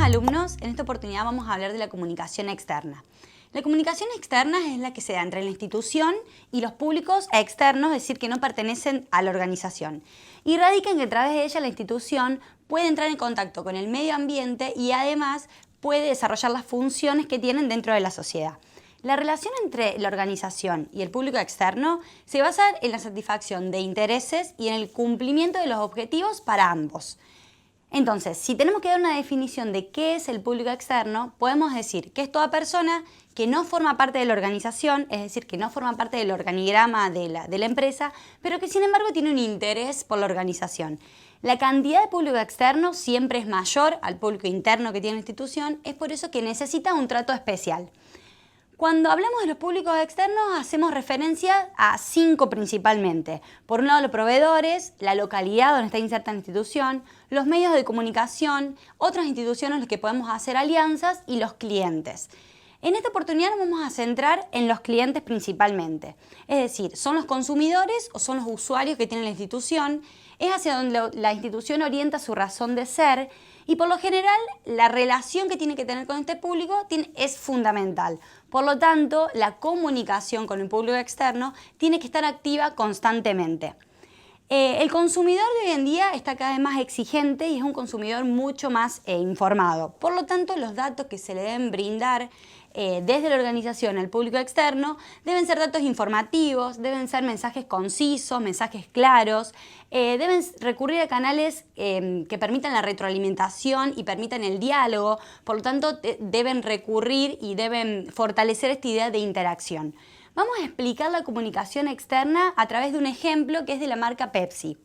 alumnos, en esta oportunidad vamos a hablar de la comunicación externa. La comunicación externa es la que se da entre la institución y los públicos externos, es decir, que no pertenecen a la organización. Y radica en que a través de ella la institución puede entrar en contacto con el medio ambiente y además puede desarrollar las funciones que tienen dentro de la sociedad. La relación entre la organización y el público externo se basa en la satisfacción de intereses y en el cumplimiento de los objetivos para ambos. Entonces, si tenemos que dar una definición de qué es el público externo, podemos decir que es toda persona que no forma parte de la organización, es decir, que no forma parte del organigrama de la empresa, pero que sin embargo tiene un interés por la organización. La cantidad de público externo siempre es mayor al público interno que tiene la institución, es por eso que necesita un trato especial. Cuando hablamos de los públicos externos hacemos referencia a 5 principalmente. Por un lado los proveedores, la localidad donde está inserta la institución, los medios de comunicación, otras instituciones en las que podemos hacer alianzas y los clientes. En esta oportunidad nos vamos a centrar en los clientes principalmente. Es decir, son los consumidores o son los usuarios que tiene la institución, es hacia donde la institución orienta su razón de ser y por lo general la relación que tiene que tener con este público es fundamental. Por lo tanto, la comunicación con el público externo tiene que estar activa constantemente. El consumidor de hoy en día está cada vez más exigente y es un consumidor mucho más informado. Por lo tanto, los datos que se le deben brindar desde la organización al público externo deben ser datos informativos, deben ser mensajes concisos, mensajes claros, deben recurrir a canales que permitan la retroalimentación y permitan el diálogo. Por lo tanto, deben recurrir y deben fortalecer esta idea de interacción. Vamos a explicar la comunicación externa a través de un ejemplo que es de la marca Pepsi.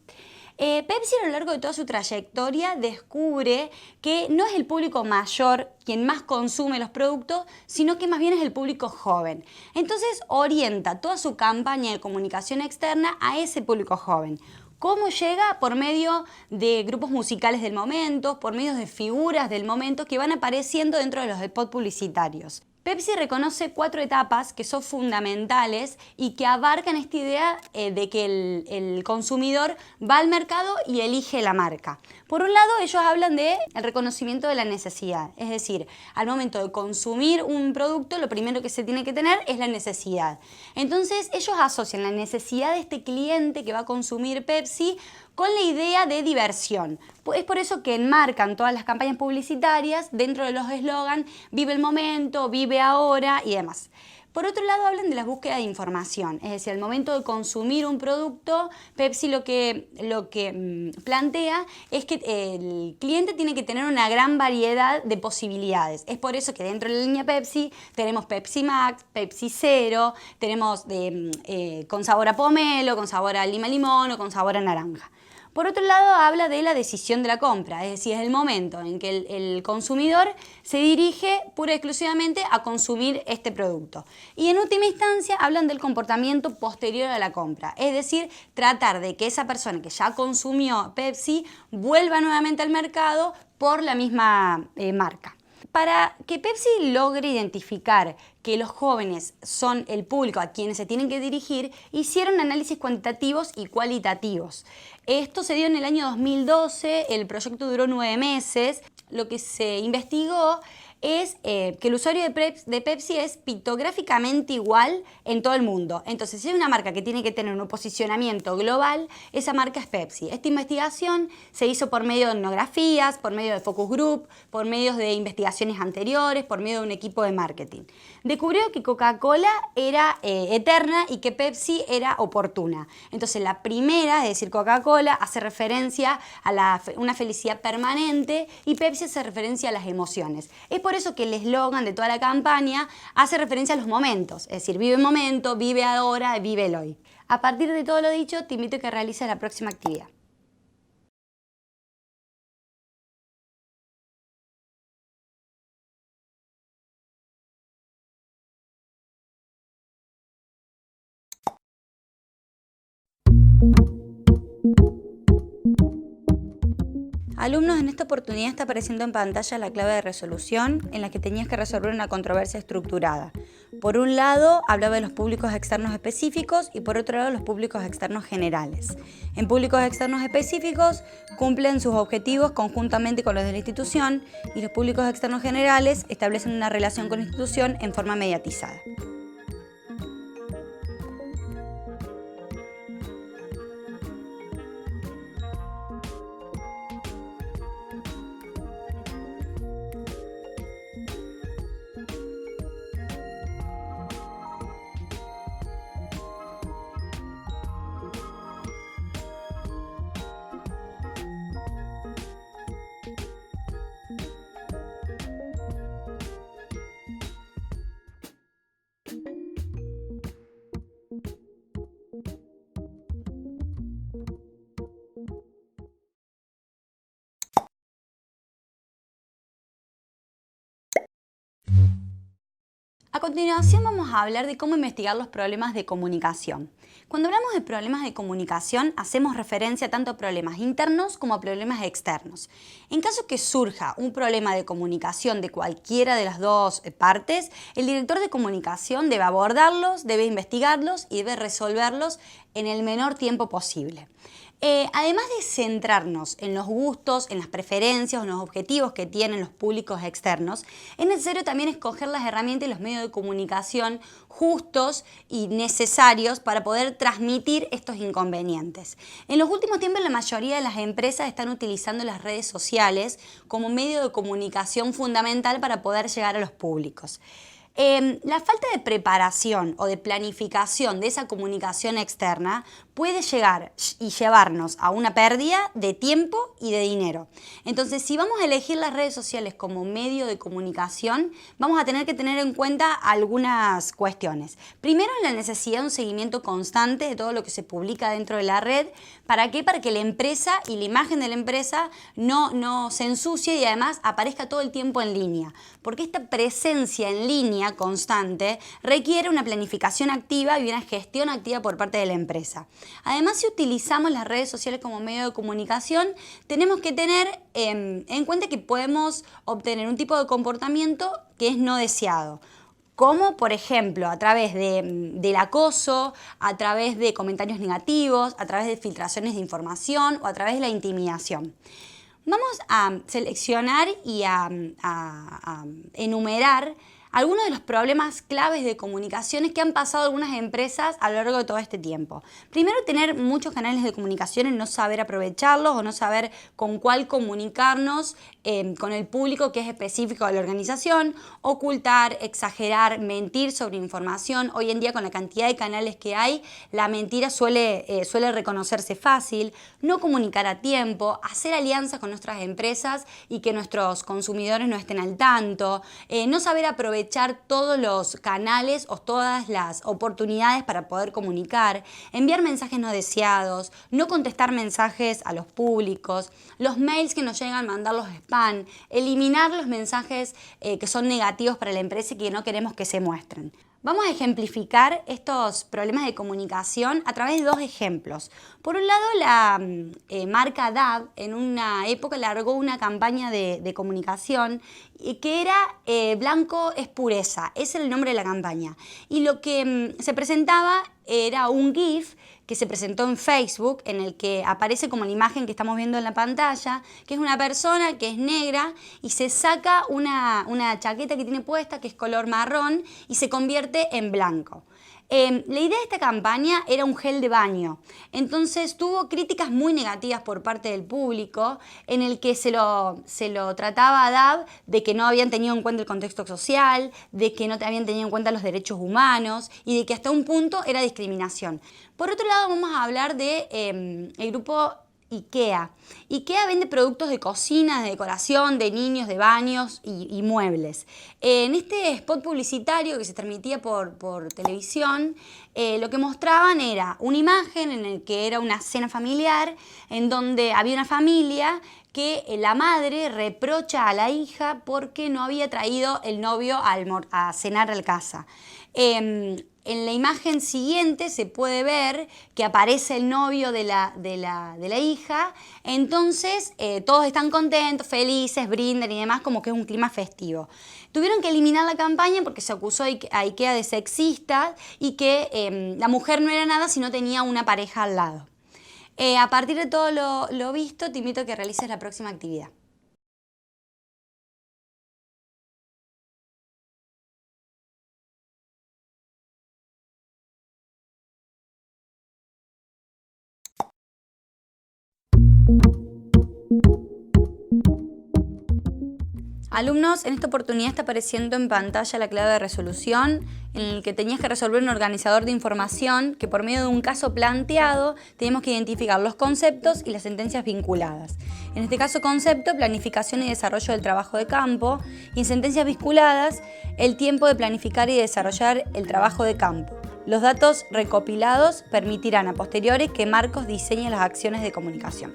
Pepsi a lo largo de toda su trayectoria descubre que no es el público mayor quien más consume los productos, sino que más bien es el público joven. Entonces orienta toda su campaña de comunicación externa a ese público joven. ¿Cómo llega? Por medio de grupos musicales del momento, por medio de figuras del momento que van apareciendo dentro de los spots publicitarios. Pepsi reconoce 4 etapas que son fundamentales y que abarcan esta idea de que el consumidor va al mercado y elige la marca. Por un lado, ellos hablan del reconocimiento de la necesidad, es decir, al momento de consumir un producto, lo primero que se tiene que tener es la necesidad. Entonces, ellos asocian la necesidad de este cliente que va a consumir Pepsi con la idea de diversión. Es por eso que enmarcan todas las campañas publicitarias dentro de los eslogans vive el momento, vive ahora y demás. Por otro lado, hablan de la búsqueda de información, es decir, al momento de consumir un producto, Pepsi lo que plantea es que el cliente tiene que tener una gran variedad de posibilidades. Es por eso que dentro de la línea Pepsi tenemos Pepsi Max, Pepsi Cero, tenemos con sabor a pomelo, con sabor a lima limón o con sabor a naranja. Por otro lado, habla de la decisión de la compra, es decir, es el momento en que el consumidor se dirige pura y exclusivamente a consumir este producto. Y en última instancia, hablan del comportamiento posterior a la compra, es decir, tratar de que esa persona que ya consumió Pepsi vuelva nuevamente al mercado por la misma marca. Para que Pepsi logre identificar que los jóvenes son el público a quienes se tienen que dirigir, hicieron análisis cuantitativos y cualitativos. Esto se dio en el año 2012, el proyecto duró 9 meses. Lo que se investigó es que el usuario de Pepsi es pictográficamente igual en todo el mundo. Entonces, si hay una marca que tiene que tener un posicionamiento global, esa marca es Pepsi. Esta investigación se hizo por medio de etnografías, por medio de focus group, por medio de investigaciones anteriores, por medio de un equipo de marketing. Descubrió que Coca-Cola era eterna y que Pepsi era oportuna. Entonces, la primera, es decir, Coca-Cola, hace referencia a una felicidad permanente y Pepsi hace referencia a las emociones. Es por eso que el eslogan de toda la campaña hace referencia a los momentos, es decir, vive el momento, vive ahora, vive el hoy. A partir de todo lo dicho, te invito a que realices la próxima actividad. Alumnos, en esta oportunidad está apareciendo en pantalla la clave de resolución en la que tenías que resolver una controversia estructurada. Por un lado, hablaba de los públicos externos específicos y por otro lado, los públicos externos generales. En públicos externos específicos cumplen sus objetivos conjuntamente con los de la institución y los públicos externos generales establecen una relación con la institución en forma mediatizada. A continuación vamos a hablar de cómo investigar los problemas de comunicación. Cuando hablamos de problemas de comunicación, hacemos referencia tanto a problemas internos como a problemas externos. En caso que surja un problema de comunicación de cualquiera de las dos partes, el director de comunicación debe abordarlos, debe investigarlos y debe resolverlos en el menor tiempo posible. Además de centrarnos en los gustos, en las preferencias, en los objetivos que tienen los públicos externos, es necesario también escoger las herramientas y los medios de comunicación justos y necesarios para poder transmitir estos inconvenientes. En los últimos tiempos, la mayoría de las empresas están utilizando las redes sociales como medio de comunicación fundamental para poder llegar a los públicos. La falta de preparación o de planificación de esa comunicación externa puede llegar y llevarnos a una pérdida de tiempo y de dinero. Entonces, si vamos a elegir las redes sociales como medio de comunicación, vamos a tener que tener en cuenta algunas cuestiones. Primero, la necesidad de un seguimiento constante de todo lo que se publica dentro de la red. ¿Para qué? Para que la empresa y la imagen de la empresa no se ensucie y además aparezca todo el tiempo en línea. Porque esta presencia en línea constante requiere una planificación activa y una gestión activa por parte de la empresa. Además, si utilizamos las redes sociales como medio de comunicación, tenemos que tener en cuenta que podemos obtener un tipo de comportamiento que es no deseado. Como, por ejemplo, a través del acoso, a través de comentarios negativos, a través de filtraciones de información o a través de la intimidación. Vamos a seleccionar y a enumerar algunos de los problemas claves de comunicaciones que han pasado algunas empresas a lo largo de todo este tiempo. Primero, tener muchos canales de comunicación y no saber aprovecharlos o no saber con cuál comunicarnos con el público que es específico de la organización. Ocultar, exagerar, mentir sobre información. Hoy en día, con la cantidad de canales que hay, la mentira suele reconocerse fácil. No comunicar a tiempo, hacer alianzas con nuestras empresas y que nuestros consumidores no estén al tanto. No saber aprovechar todos los canales o todas las oportunidades para poder comunicar, enviar mensajes no deseados, no contestar mensajes a los públicos, los mails que nos llegan, mandarlos spam, eliminar los mensajes que son negativos para la empresa y que no queremos que se muestren. Vamos a ejemplificar estos problemas de comunicación a través de dos ejemplos. Por un lado, la marca DAB en una época largó una campaña de comunicación que era Blanco es pureza, ese era el nombre de la campaña. Y lo que se presentaba era un GIF que se presentó en Facebook, en el que aparece como la imagen que estamos viendo en la pantalla, que es una persona que es negra y se saca una chaqueta que tiene puesta, que es color marrón, y se convierte en blanco. La idea de esta campaña era un gel de baño, entonces tuvo críticas muy negativas por parte del público, en el que se lo trataba a DAB de que no habían tenido en cuenta el contexto social, de que no habían tenido en cuenta los derechos humanos y de que hasta un punto era discriminación. Por otro lado, vamos a hablar de el grupo IKEA. IKEA vende productos de cocina, de decoración, de niños, de baños y muebles. En este spot publicitario que se transmitía por televisión, lo que mostraban era una imagen en la que era una cena familiar, en donde había una familia que la madre reprocha a la hija porque no había traído el novio a cenar a la casa. En la imagen siguiente se puede ver que aparece el novio de la hija, entonces todos están contentos, felices, brindan y demás, como que es un clima festivo. Tuvieron que eliminar la campaña porque se acusó a IKEA de sexista y que la mujer no era nada si no tenía una pareja al lado. A partir de todo lo visto, te invito a que realices la próxima actividad. Alumnos, en esta oportunidad está apareciendo en pantalla la clave de resolución en el que tenías que resolver un organizador de información que por medio de un caso planteado teníamos que identificar los conceptos y las sentencias vinculadas. En este caso concepto, planificación y desarrollo del trabajo de campo, y en sentencias vinculadas, el tiempo de planificar y desarrollar el trabajo de campo. Los datos recopilados permitirán a posteriori que Marcos diseñe las acciones de comunicación.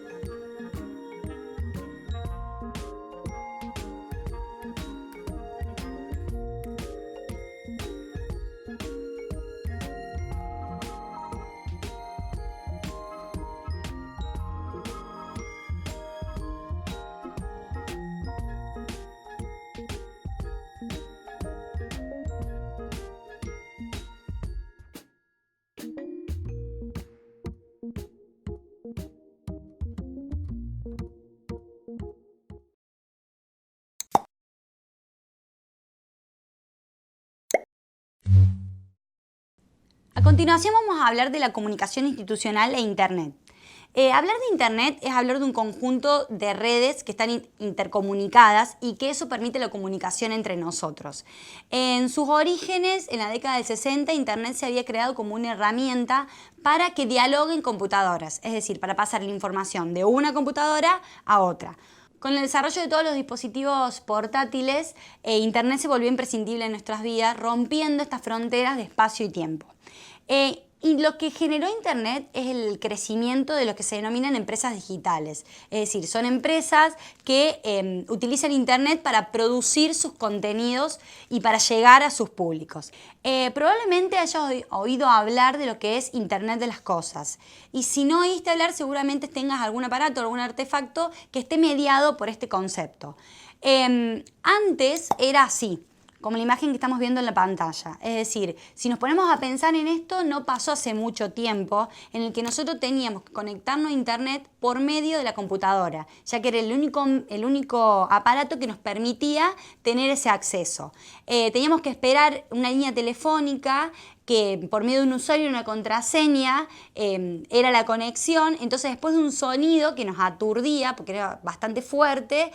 A continuación vamos a hablar de la comunicación institucional e Internet. Hablar de Internet es hablar de un conjunto de redes que están intercomunicadas y que eso permite la comunicación entre nosotros. En sus orígenes, en la década del 60, Internet se había creado como una herramienta para que dialoguen computadoras, es decir, para pasar la información de una computadora a otra. Con el desarrollo de todos los dispositivos portátiles, Internet se volvió imprescindible en nuestras vidas, rompiendo estas fronteras de espacio y tiempo. Y lo que generó Internet es el crecimiento de lo que se denominan empresas digitales. Es decir, son empresas que utilizan Internet para producir sus contenidos y para llegar a sus públicos. Probablemente hayas oído hablar de lo que es Internet de las cosas. Y si no oíste hablar, seguramente tengas algún aparato o algún artefacto que esté mediado por este concepto. Antes era así, como la imagen que estamos viendo en la pantalla. Es decir, si nos ponemos a pensar en esto, no pasó hace mucho tiempo en el que nosotros teníamos que conectarnos a Internet por medio de la computadora, ya que era el único aparato que nos permitía tener ese acceso. Teníamos que esperar una línea telefónica que por medio de un usuario y una contraseña era la conexión. Entonces, después de un sonido que nos aturdía, porque era bastante fuerte,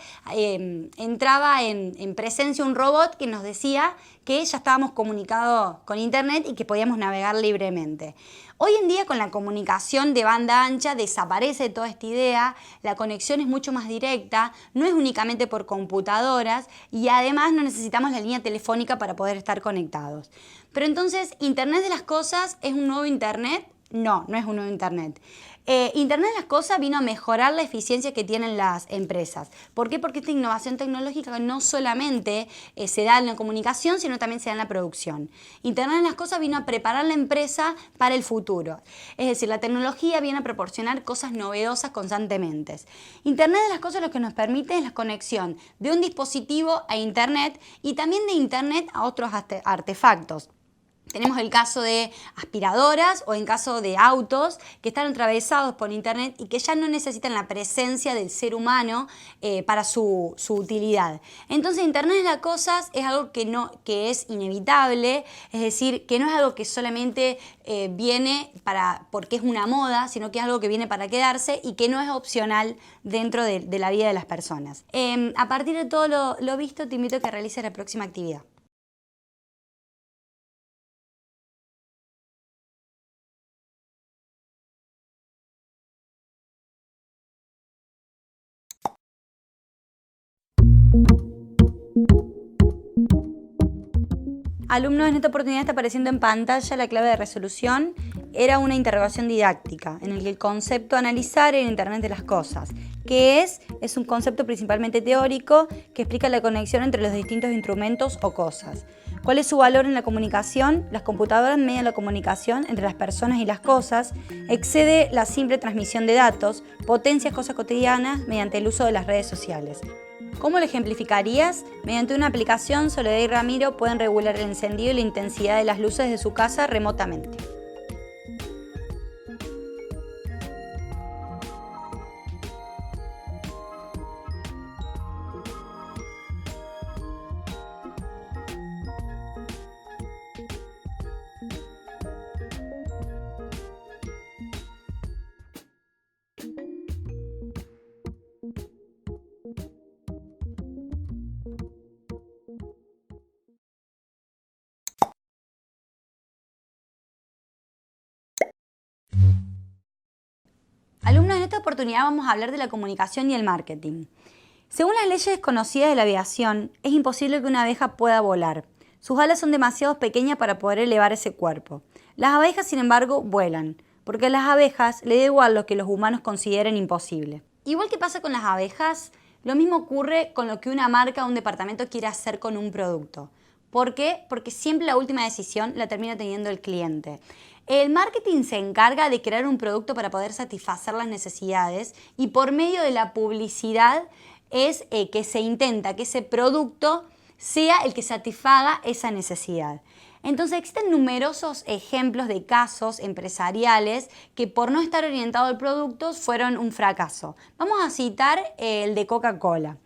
entraba en presencia un robot que nos decía que ya estábamos comunicados con Internet y que podíamos navegar libremente. Hoy en día, con la comunicación de banda ancha, desaparece toda esta idea, la conexión es mucho más directa, no es únicamente por computadoras y además no necesitamos la línea telefónica para poder estar conectados. Pero entonces, ¿Internet de las cosas es un nuevo Internet? No, no es un nuevo Internet. Internet de las cosas vino a mejorar la eficiencia que tienen las empresas. ¿Por qué? Porque esta innovación tecnológica no solamente se da en la comunicación, sino también se da en la producción. Internet de las cosas vino a preparar la empresa para el futuro. Es decir, la tecnología viene a proporcionar cosas novedosas constantemente. Internet de las cosas lo que nos permite es la conexión de un dispositivo a Internet y también de Internet a otros artefactos. Tenemos el caso de aspiradoras o en caso de autos que están atravesados por Internet y que ya no necesitan la presencia del ser humano para su utilidad. Entonces, Internet de las cosas es algo que es inevitable, es decir, que no es algo que solamente viene porque es una moda, sino que es algo que viene para quedarse y que no es opcional dentro de la vida de las personas. A partir de todo lo visto, te invito a que realices la próxima actividad. Alumnos, en esta oportunidad está apareciendo en pantalla la clave de resolución. Era una interrogación didáctica en el que el concepto a analizar era Internet de las cosas. ¿Qué es? Es un concepto principalmente teórico que explica la conexión entre los distintos instrumentos o cosas. ¿Cuál es su valor en la comunicación? Las computadoras median la comunicación entre las personas y las cosas, excede la simple transmisión de datos, potencia cosas cotidianas mediante el uso de las redes sociales. ¿Cómo lo ejemplificarías? Mediante una aplicación, Soledad y Ramiro pueden regular el encendido y la intensidad de las luces de su casa remotamente. Alumnos, en esta oportunidad vamos a hablar de la comunicación y el marketing. Según las leyes conocidas de la aviación, es imposible que una abeja pueda volar. Sus alas son demasiado pequeñas para poder elevar ese cuerpo. Las abejas, sin embargo, vuelan, porque a las abejas les da igual lo que los humanos consideren imposible. Igual que pasa con las abejas, lo mismo ocurre con lo que una marca o un departamento quiere hacer con un producto. ¿Por qué? Porque siempre la última decisión la termina teniendo el cliente. El marketing se encarga de crear un producto para poder satisfacer las necesidades y por medio de la publicidad es que se intenta que ese producto sea el que satisfaga esa necesidad. Entonces existen numerosos ejemplos de casos empresariales que por no estar orientados al producto fueron un fracaso. Vamos a citar el de Coca-Cola.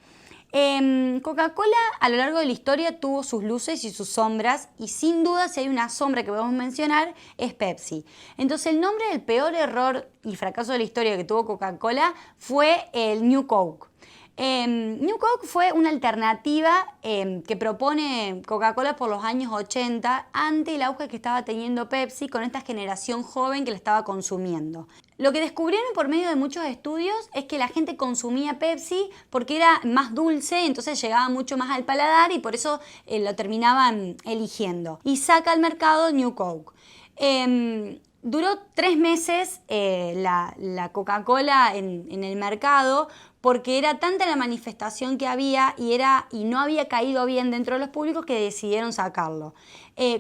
Coca-Cola a lo largo de la historia tuvo sus luces y sus sombras y sin duda si hay una sombra que podemos mencionar es Pepsi. Entonces el nombre del peor error y fracaso de la historia que tuvo Coca-Cola fue el New Coke. New Coke fue una alternativa que propone Coca-Cola por los años 80 ante el auge que estaba teniendo Pepsi con esta generación joven que la estaba consumiendo. Lo que descubrieron por medio de muchos estudios es que la gente consumía Pepsi porque era más dulce, entonces llegaba mucho más al paladar y por eso lo terminaban eligiendo. Y saca al mercado New Coke. Duró 3 meses la Coca-Cola en el mercado porque era tanta la manifestación que había y no había caído bien dentro de los públicos que decidieron sacarlo.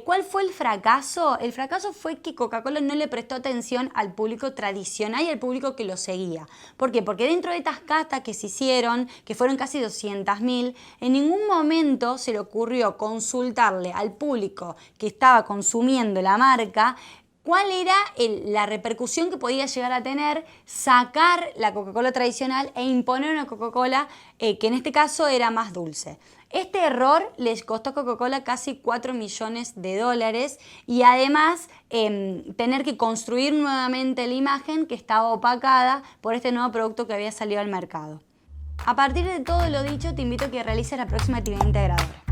¿Cuál fue el fracaso? El fracaso fue que Coca-Cola no le prestó atención al público tradicional y al público que lo seguía. ¿Por qué? Porque dentro de estas castas que se hicieron, que fueron casi 200.000, en ningún momento se le ocurrió consultarle al público que estaba consumiendo la marca cuál era la repercusión que podía llegar a tener sacar la Coca-Cola tradicional e imponer una Coca-Cola que en este caso era más dulce. Este error les costó a Coca-Cola casi $4 millones y además tener que construir nuevamente la imagen que estaba opacada por este nuevo producto que había salido al mercado. A partir de todo lo dicho, te invito a que realices la próxima actividad integradora.